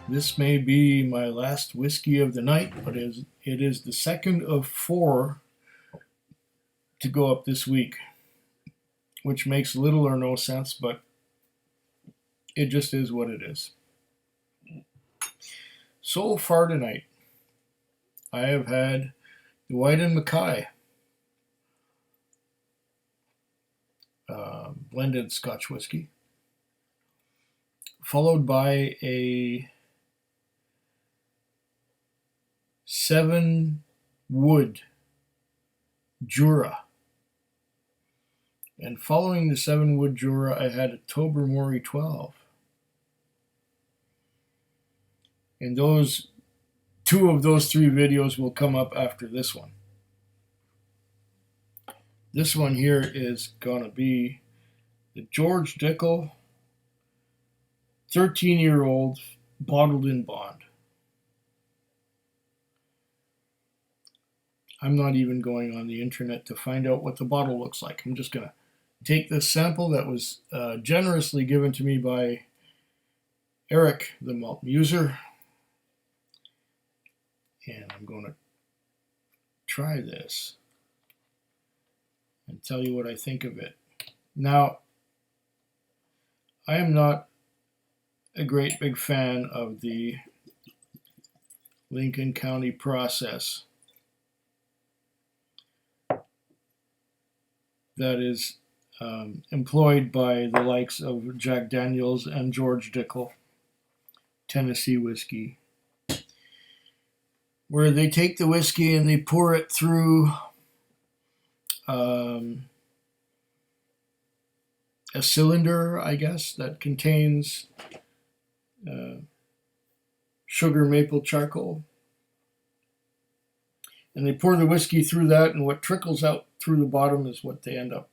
This may be my last whiskey of the night, but it is the second of four to go up this week, which makes little or no sense, but it just is what it is. So far tonight, I have had the White and Mackay blended Scotch whiskey, followed by a 7-wood Jura. And following the 7-wood Jura, I had a Tobermory 12. And two of those three videos will come up after this one. This one here is going to be the George Dickel 13-year-old bottled in bond. I'm not even going on the internet to find out what the bottle looks like. I'm just going to take this sample that was generously given to me by Eric, the Malt Muser, and I'm going to try this and tell you what I think of it. Now, I am not a great big fan of the Lincoln County process that is employed by the likes of Jack Daniels and George Dickel Tennessee whiskey, where they take the whiskey and they pour it through a cylinder, I guess, that contains sugar maple charcoal. And they pour the whiskey through that, and what trickles out through the bottom is what they end up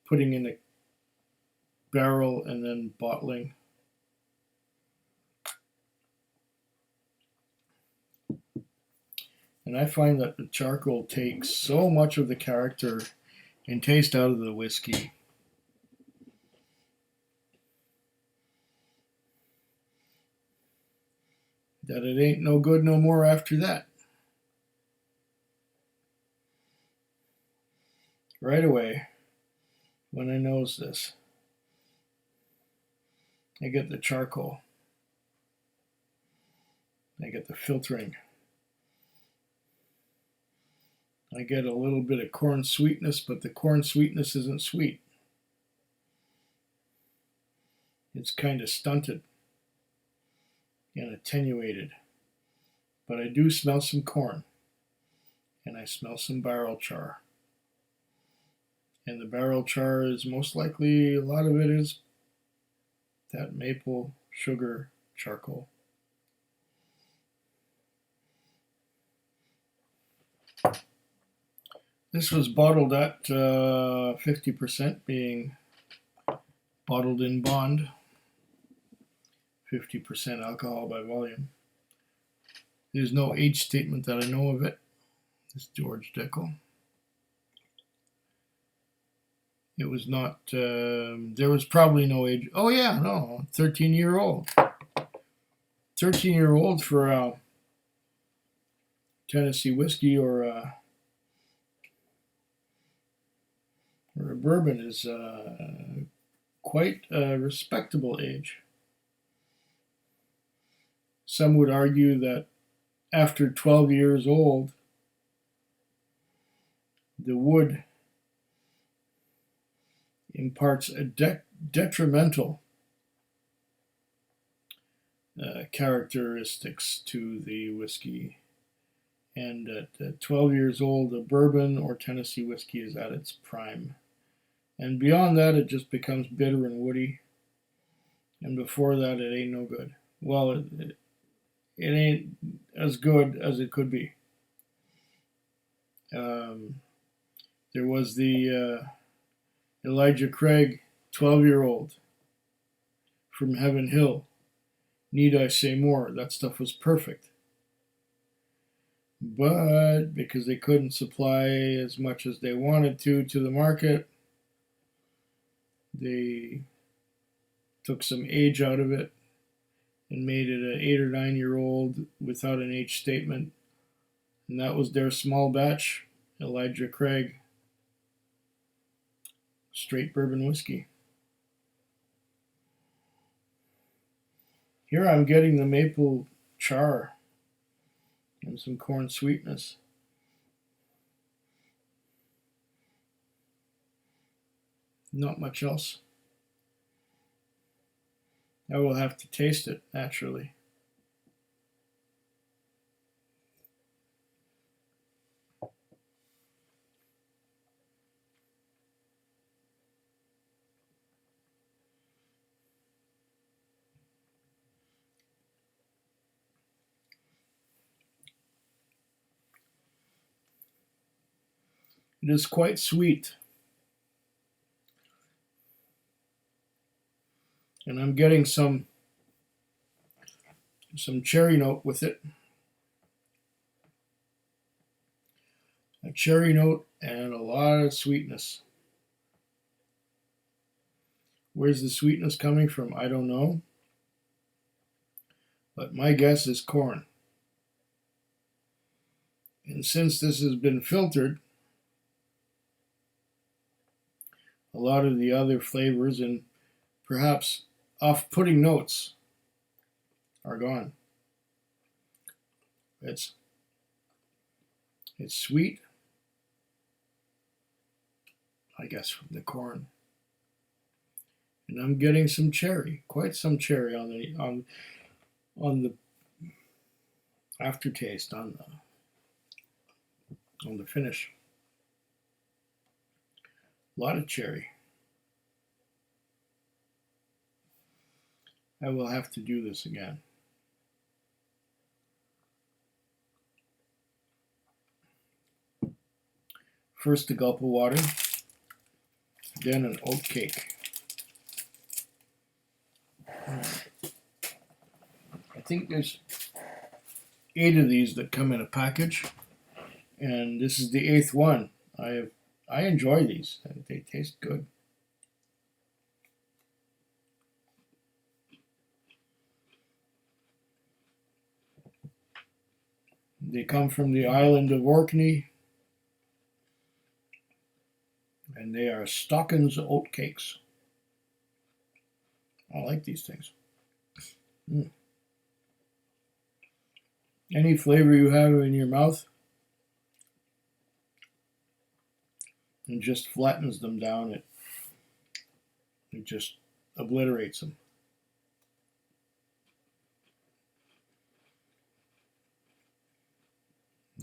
putting in a barrel and then bottling. And I find that the charcoal takes so much of the character and taste out of the whiskey. That it ain't no good no more after that. Right away, when I nose this, I get the charcoal. I get the filtering. I get a little bit of corn sweetness, but the corn sweetness isn't sweet. It's kind of stunted and attenuated. But I do smell some corn, and I smell some barrel char. And the barrel char is most likely, a lot of it is that maple sugar charcoal. This was bottled at 50%, being bottled in bond, 50% alcohol by volume. There's no age statement that I know of it. It's George Dickel. It was not, there was probably no age. Oh yeah, no, 13-year-old. 13-year-old for a Tennessee whiskey or a bourbon is quite a respectable age. Some would argue that after 12 years old, the wood imparts a detrimental characteristics to the whiskey. And at 12 years old, a bourbon or Tennessee whiskey is at its prime. And beyond that, it just becomes bitter and woody. And before that, it ain't no good. Well, it ain't as good as it could be. There was the Elijah Craig 12-year-old from Heaven Hill. Need I say more? That stuff was perfect. But because they couldn't supply as much as they wanted to the market, they took some age out of it and made it an 8 or 9-year-old without an age statement. And that was their small batch, Elijah Craig straight bourbon whiskey. Here I'm getting the maple char and some corn sweetness. Not much else. I will have to taste it naturally. It is quite sweet. And I'm getting some cherry note with it. A cherry note and a lot of sweetness. Where's the sweetness coming from? I don't know. But my guess is corn. And since this has been filtered, a lot of the other flavors and perhaps off-putting notes are gone. It's sweet, I guess, from the corn. And I'm getting some cherry, quite some cherry on the aftertaste, on the finish. A lot of cherry. I will have to do this again. First a gulp of water, then an oat cake. I think there's 8 of these that come in a package, and this is the 8th one. I enjoy these. They taste good. They come from the island of Orkney, and they are Stockin's oat cakes. I like these things. Any flavor you have in your mouth, it just flattens them down. It just obliterates them.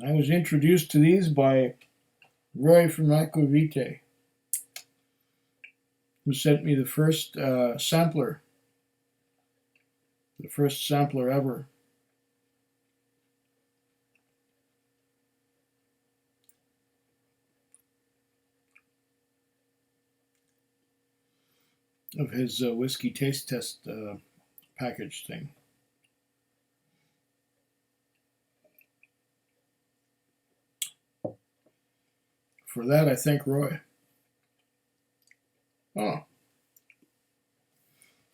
I was introduced to these by Roy from Aquavite, who sent me the first sampler, the first sampler ever. Of his whiskey taste test package thing. For that, I thank Roy. Oh.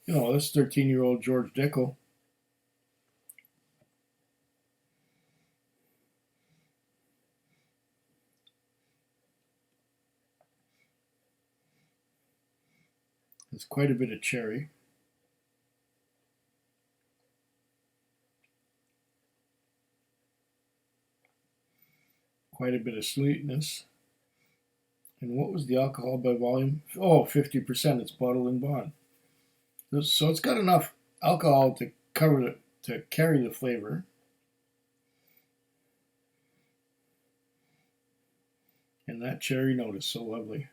You know, this 13-year-old George Dickel. There's quite a bit of cherry. Quite a bit of sweetness. And what was the alcohol by volume? Oh, 50%. It's bottled in bond. So it's got enough alcohol to carry the flavor. And that cherry note is so lovely.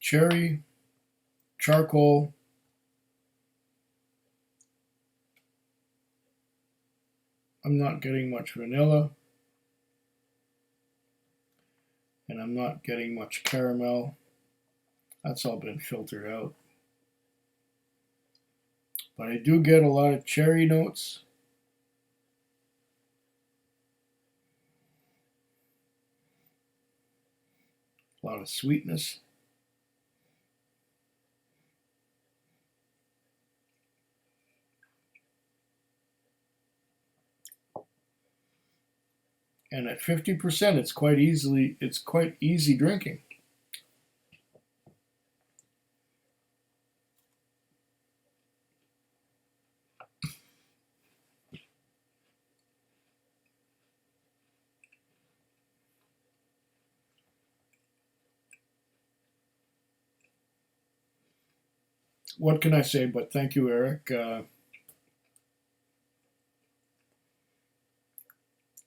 Cherry, charcoal, I'm not getting much vanilla, and I'm not getting much caramel. That's all been filtered out. But I do get a lot of cherry notes. A lot of sweetness. And at 50%, it's quite easy drinking. What can I say but thank you, Eric.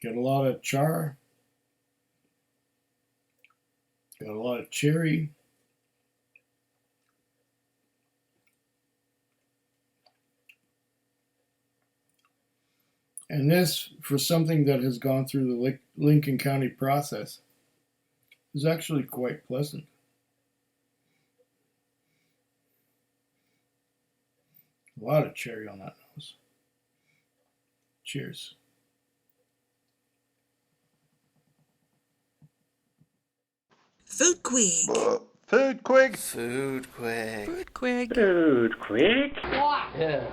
Get a lot of char, got a lot of cherry. And this, for something that has gone through the Lincoln County process, is actually quite pleasant. A lot of cherry on that nose. Cheers. Food Quig. Food Quig. Food Quig. Food Quig. Food Quig. Yeah.